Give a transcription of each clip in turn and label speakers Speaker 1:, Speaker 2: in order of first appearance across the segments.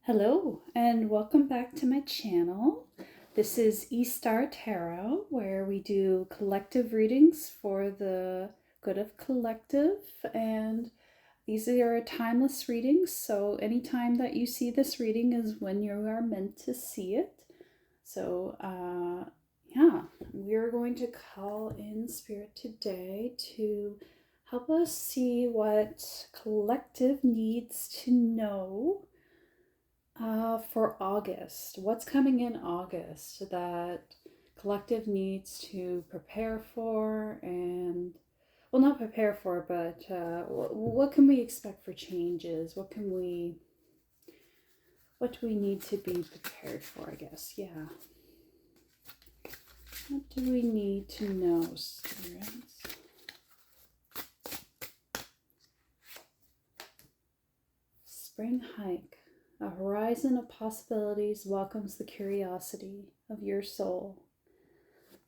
Speaker 1: Hello, and welcome back to my channel. This is E-Star Tarot, where we do collective readings for the good of collective, and these are timeless readings, so anytime that you see this reading is when you are meant to see it. So, yeah, we're going to call in Spirit today to help us see what collective needs to know for August. What's coming in August that collective needs to prepare for and, well, not prepare for, but what can we expect for changes? What do we need to be prepared for, I guess? Yeah. What do we need to know, spirits? Spring hike. A horizon of possibilities welcomes the curiosity of your soul.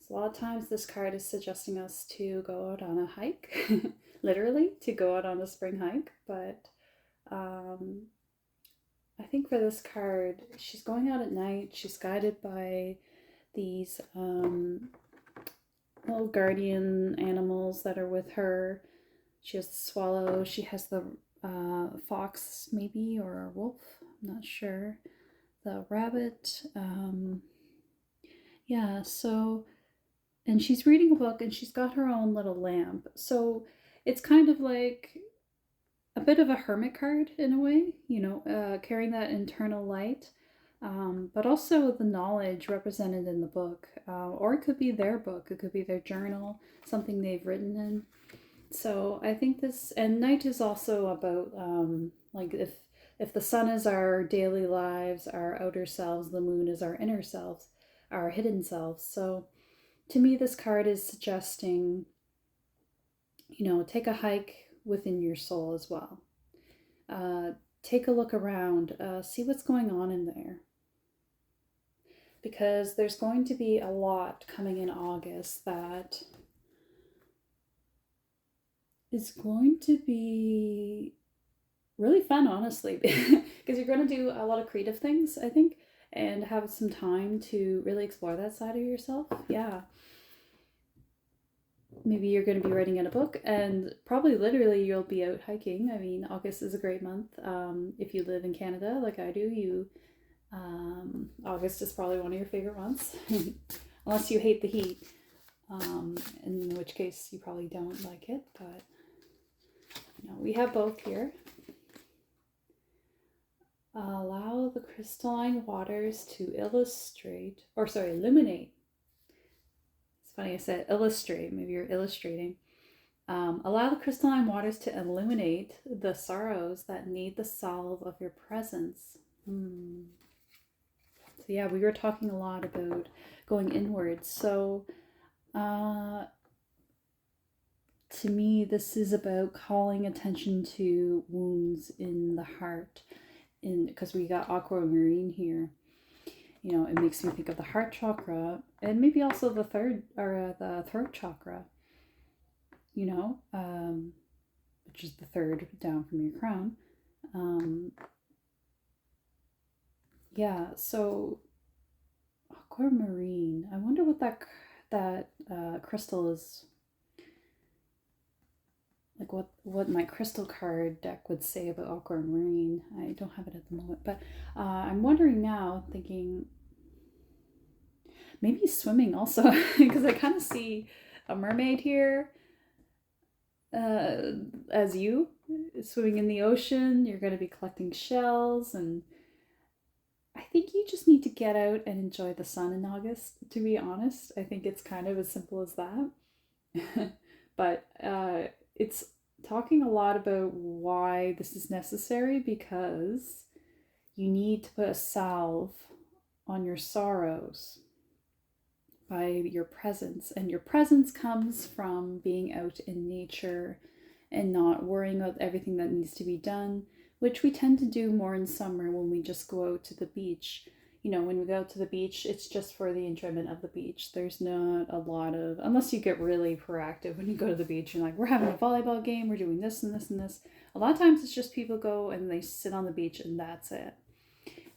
Speaker 1: So a lot of times this card is suggesting us to go out on a hike, literally, to go out on a spring hike. But I think for this card, she's going out at night. She's guided by these little guardian animals that are with her. She has the swallow. She has the fox, maybe, or a wolf. I'm not sure. The rabbit. Yeah, so, and she's reading a book and she's got her own little lamp. So it's kind of like a bit of a hermit card in a way, carrying that internal light, but also the knowledge represented in the book. Or it could be their book, it could be their journal, something they've written in. So I think this, and night is also about like if the sun is our daily lives, our outer selves, the moon is our inner selves, our hidden selves. So to me, this card is suggesting, take a hike within your soul as well. Take a look around, see what's going on in there. Because there's going to be a lot coming in August that is going to be really fun, honestly, because you're going to do a lot of creative things, I think, and have some time to really explore that side of yourself. Yeah. Maybe you're going to be writing in a book, and probably literally you'll be out hiking. I mean, August is a great month. If you live in Canada like I do, August is probably one of your favorite months, unless you hate the heat, in which case you probably don't like it. But we have both here. Allow the crystalline waters to illuminate. It's funny I said illustrate, maybe you're illustrating. Allow the crystalline waters to illuminate the sorrows that need the salve of your presence. So yeah, we were talking a lot about going inwards. So to me, this is about calling attention to wounds in the heart, because we got aquamarine here. It makes me think of the heart chakra, and maybe also the the throat chakra, which is the third down from your crown. Yeah, so aquamarine. I wonder what that crystal is. Like what my crystal card deck would say about aquamarine. I don't have it at the moment, but I'm wondering now, thinking maybe swimming also, because I kind of see a mermaid here as you swimming in the ocean. You're going to be collecting shells, and I think you just need to get out and enjoy the sun in August, to be honest. I think it's kind of as simple as that. But it's talking a lot about why this is necessary, because you need to put a salve on your sorrows by your presence. And your presence comes from being out in nature and not worrying about everything that needs to be done, which we tend to do more in summer when we just go out to the beach. When we go out to the beach, it's just for the enjoyment of the beach. There's not a lot of, unless you get really proactive when you go to the beach, you're like, we're having a volleyball game, we're doing this and this and this. A lot of times it's just people go and they sit on the beach and that's it.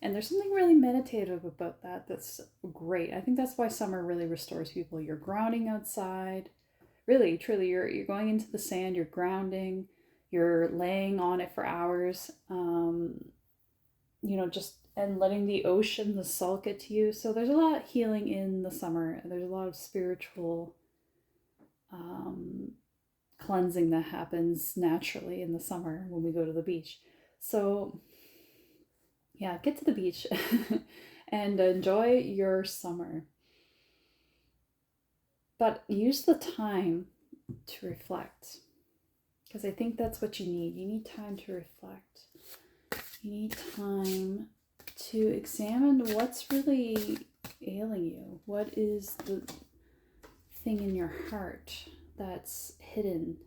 Speaker 1: And there's something really meditative about that that's great. I think that's why summer really restores people. You're grounding outside. Really, truly, you're going into the sand, you're grounding, you're laying on it for hours. Just and letting the ocean, the salt get to you. So there's a lot of healing in the summer. There's a lot of spiritual um, cleansing that happens naturally in the summer when we go to the beach. So yeah, get to the beach and enjoy your summer. But use the time to reflect, because I think that's what you need. You need time to reflect. You need time to examine what's really ailing you. What is the thing in your heart that's hidden?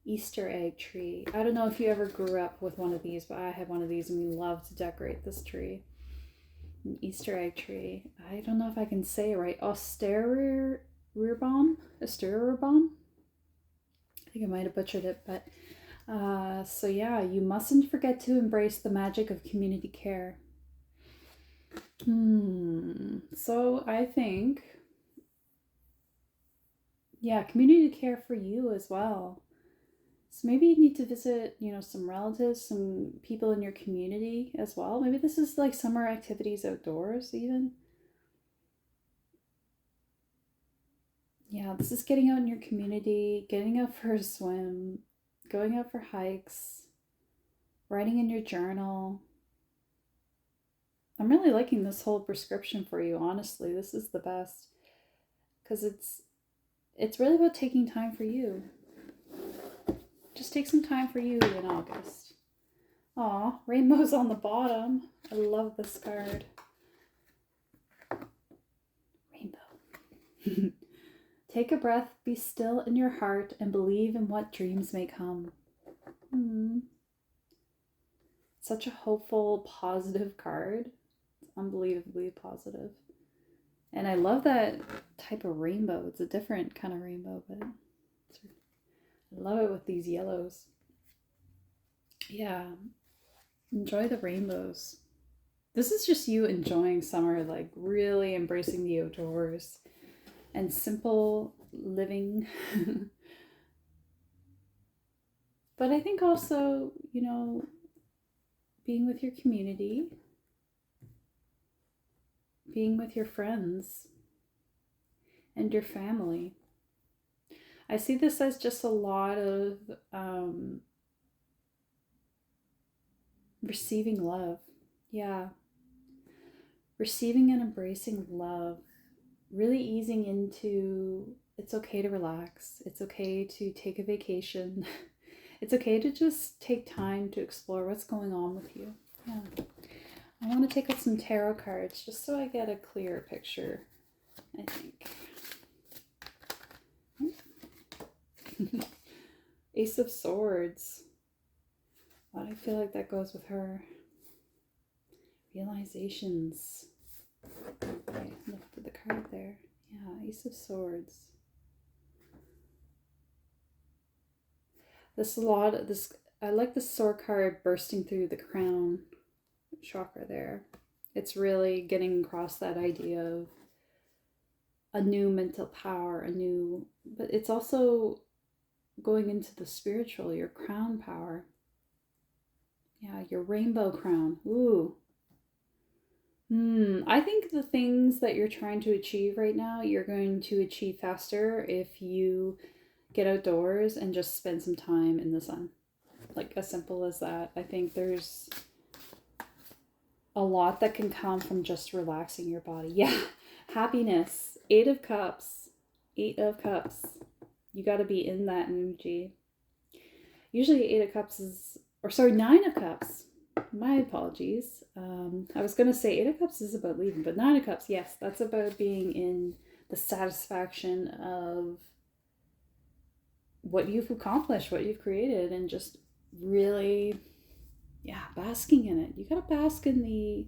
Speaker 1: Easter egg tree. I don't know if you ever grew up with one of these, but I had one of these and we love to decorate this tree. An Easter egg tree. I don't know if I can say it right. Ostererbaum? Ostererbaum? I think I might have butchered it, but so yeah, you mustn't forget to embrace the magic of community care. So I think, yeah, community care for you as well. So maybe you need to visit, some relatives, some people in your community as well. Maybe this is like summer activities outdoors even. Yeah, this is getting out in your community, getting out for a swim, going out for hikes, writing in your journal. I'm really liking this whole prescription for you, honestly. This is the best because it's really about taking time for you. Just take some time for you in August. Aw, rainbows on the bottom. I love this card. Rainbow. Take a breath, be still in your heart, and believe in what dreams may come. Such a hopeful, positive card. It's unbelievably positive. And I love that type of rainbow. It's a different kind of rainbow, but I love it with these yellows. Yeah, enjoy the rainbows. This is just you enjoying summer, like really embracing the outdoors and simple living. But I think also, being with your community, being with your friends and your family. I see this as just a lot of receiving love. Yeah. Receiving and embracing love. Really easing into it's okay to relax. It's okay to take a vacation. It's okay to just take time to explore what's going on with you. Yeah. I want to take out some tarot cards just so I get a clearer picture, I think. Ace of Swords. Why do I feel like that goes with her? Realizations. Okay, look at the card there. Yeah, Ace of Swords. I like the sword card bursting through the crown chakra there. It's really getting across that idea of a new mental power, but it's also going into the spiritual, your crown power. Yeah, your rainbow crown. Ooh. I think the things that you're trying to achieve right now, you're going to achieve faster if you get outdoors and just spend some time in the sun. Like, as simple as that. I think there's a lot that can come from just relaxing your body. Yeah, happiness. 8 of Cups. 8 of Cups. You got to be in that energy. Usually 8 of Cups is, 9 of Cups. My apologies. I was going to say 8 of Cups is about leaving, but 9 of Cups, yes, that's about being in the satisfaction of what you've accomplished, what you've created, and just really, basking in it. You gotta bask in the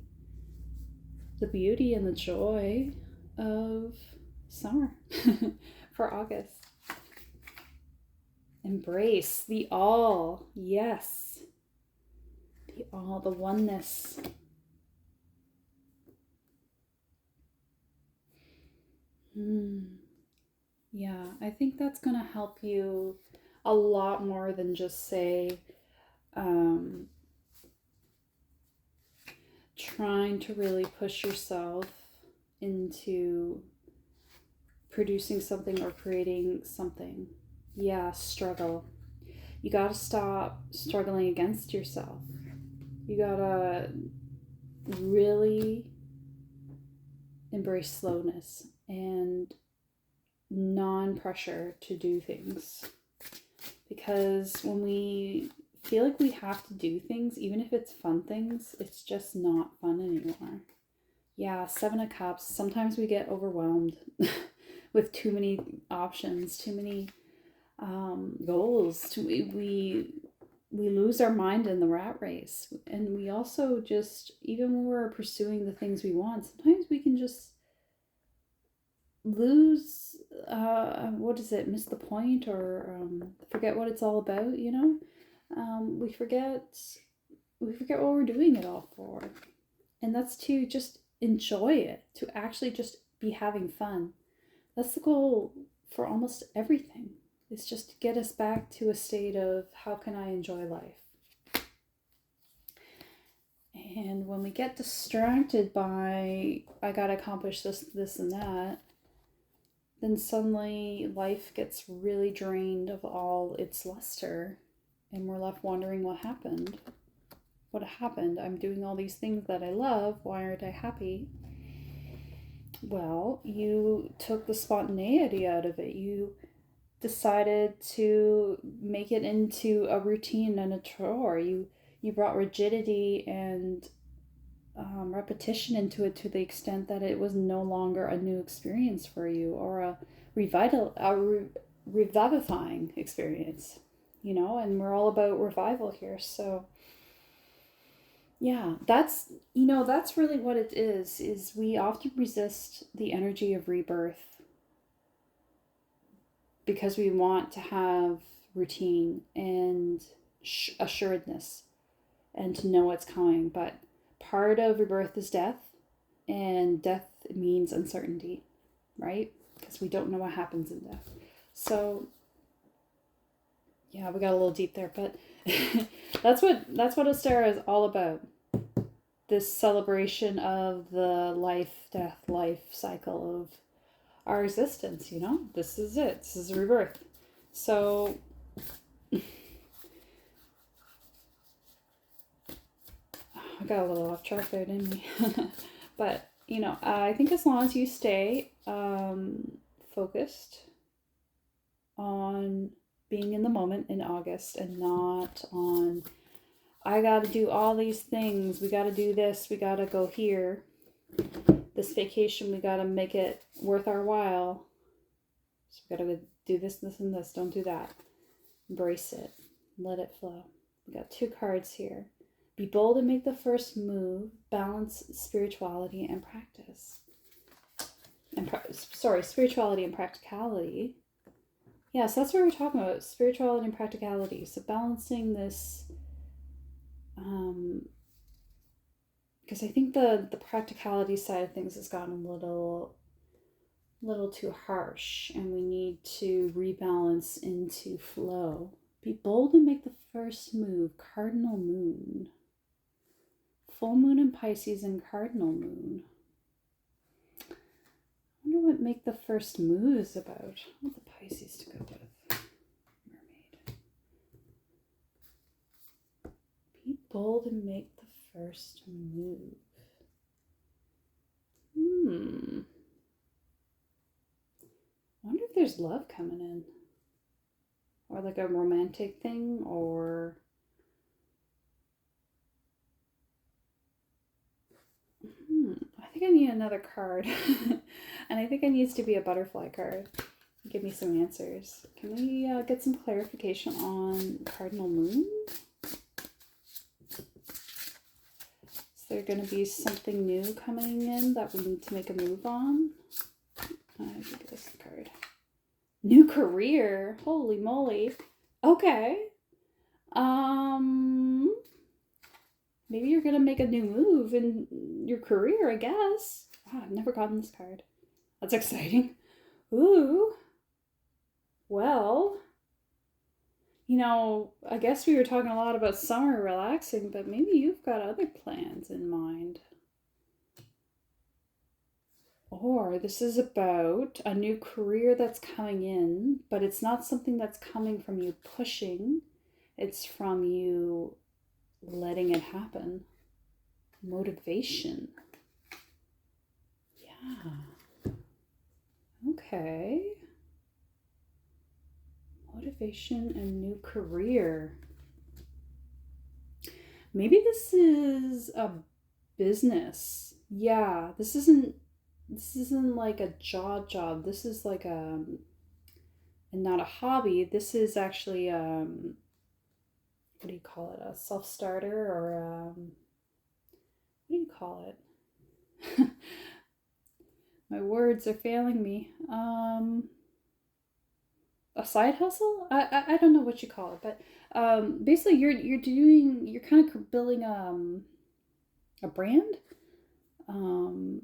Speaker 1: beauty and the joy of summer for August. Embrace the all. Yes. The all, the oneness. Yeah, I think that's going to help you a lot more than just say, um, trying to really push yourself into producing something or creating something. Yeah, struggle. You got to stop struggling against yourself. You got to really embrace slowness and non pressure to do things. Because when we feel like we have to do things, even if it's fun things, it's just not fun anymore. Yeah, Seven of Cups. Sometimes we get overwhelmed with too many options, too many goals. We lose our mind in the rat race, and we also just, even when we're pursuing the things we want, sometimes we can just lose, what is it, miss the point, or forget what it's all about, you know. We forget what we're doing it all for, and that's to just enjoy it, to actually just be having fun. That's the goal for almost everything. It's just to get us back to a state of how can I enjoy life. And when we get distracted by I gotta accomplish this, and that, then suddenly life gets really drained of all its luster, and we're left wondering what happened. What happened? I'm doing all these things that I love. Why aren't I happy? Well, you took the spontaneity out of it. You decided to make it into a routine and a chore. You brought rigidity and repetition into it to the extent that it was no longer a new experience for you, or revivifying experience, you know. And we're all about revival here, so yeah, that's really what it is we often resist the energy of rebirth because we want to have routine and assuredness and to know what's coming. But part of rebirth is death, and death means uncertainty, right? Because we don't know what happens in death. So, yeah, we got a little deep there, but that's what Ostara is all about. This celebration of the life, death, life cycle of our existence, you know? This is it. This is rebirth. So I got a little off track there, didn't we? But, you know, I think as long as you stay focused on being in the moment in August and not on, I got to do all these things, we got to do this, we got to go here, this vacation, we got to make it worth our while. So we got to do this, this, and this. Don't do that. Embrace it. Let it flow. We got 2 cards here. Be bold and make the first move. Balance spirituality and practice. Spirituality and practicality. Yeah, so that's what we're talking about. Spirituality and practicality. So balancing this, because I think the practicality side of things has gotten a little too harsh, and we need to rebalance into flow. Be bold and make the first move. Cardinal moon. Full moon in Pisces and cardinal moon. I wonder what make the first move is about. I want the Pisces to go with. Mermaid. Be bold and make the first move. I wonder if there's love coming in. Or like a romantic thing, or I think I need another card. And I think it needs to be a butterfly card. Give me some answers. Can we get some clarification on Cardinal Moon? Is there going to be something new coming in that we need to make a move on? I think this card. New career. Holy moly. Okay. Maybe you're going to make a new move in your career, I guess. Wow, I've never gotten this card. That's exciting. Ooh, well, I guess we were talking a lot about summer relaxing, but maybe you've got other plans in mind. Or this is about a new career that's coming in, but it's not something that's coming from you pushing, it's from you letting it happen. Motivation. Yeah. Okay. Motivation and new career. Maybe this is a business. Yeah, this isn't like a job. This is like and not a hobby. This is actually what do you call it? A self-starter or what do you call it? My words are failing me. A side hustle? I don't know what you call it, but basically you're kind of building a brand. Um,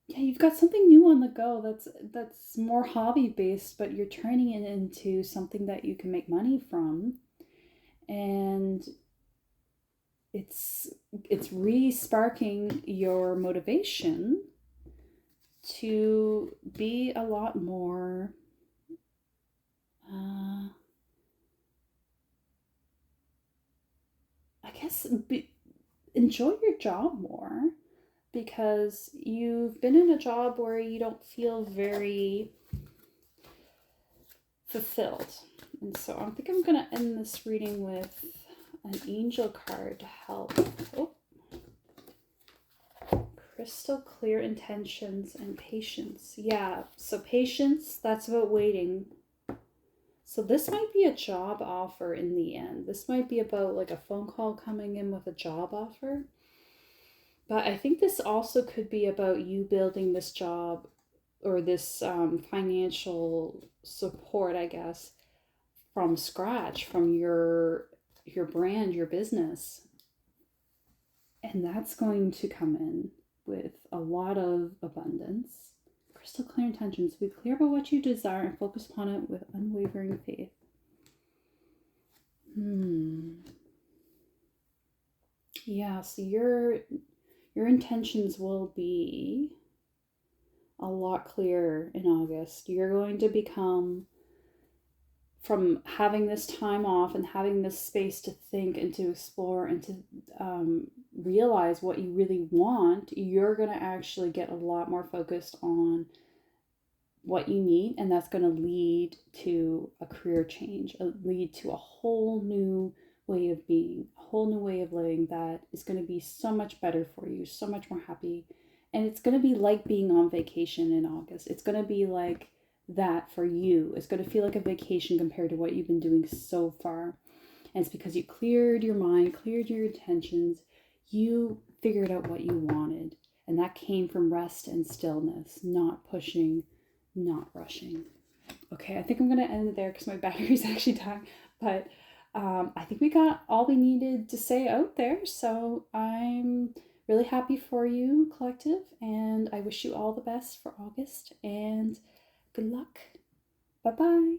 Speaker 1: yeah, you've got something new on the go that's more hobby based, but you're turning it into something that you can make money from, and it's it's re-sparking your motivation to be a lot more uh, I guess enjoy your job more because you've been in a job where you don't feel very fulfilled. And so I think I'm going to end this reading with an angel card to help. Oh. Crystal clear intentions and patience. Yeah, so patience, that's about waiting. So this might be a job offer in the end. This might be about like a phone call coming in with a job offer. But I think this also could be about you building this job or this financial support, I guess, from scratch, from your brand, your business. And that's going to come in with a lot of abundance. Crystal clear intentions. Be clear about what you desire and focus upon it with unwavering faith. Yeah, so your intentions will be a lot clearer in August. You're going to become, from having this time off and having this space to think and to explore and to realize what you really want, you're going to actually get a lot more focused on what you need, and that's going to lead to a career change, lead to a whole new way of being, a whole new way of living that is going to be so much better for you, so much more happy. And it's going to be like being on vacation in August. It's going to be like that for you. It's going to feel like a vacation compared to what you've been doing so far. And it's because you cleared your mind, cleared your intentions, you figured out what you wanted. And that came from rest and stillness, not pushing, not rushing. Okay, I think I'm going to end it there because my battery's actually dying. But I think we got all we needed to say out there. So I'm really happy for you, Collective, and I wish you all the best for August and good luck. Bye bye.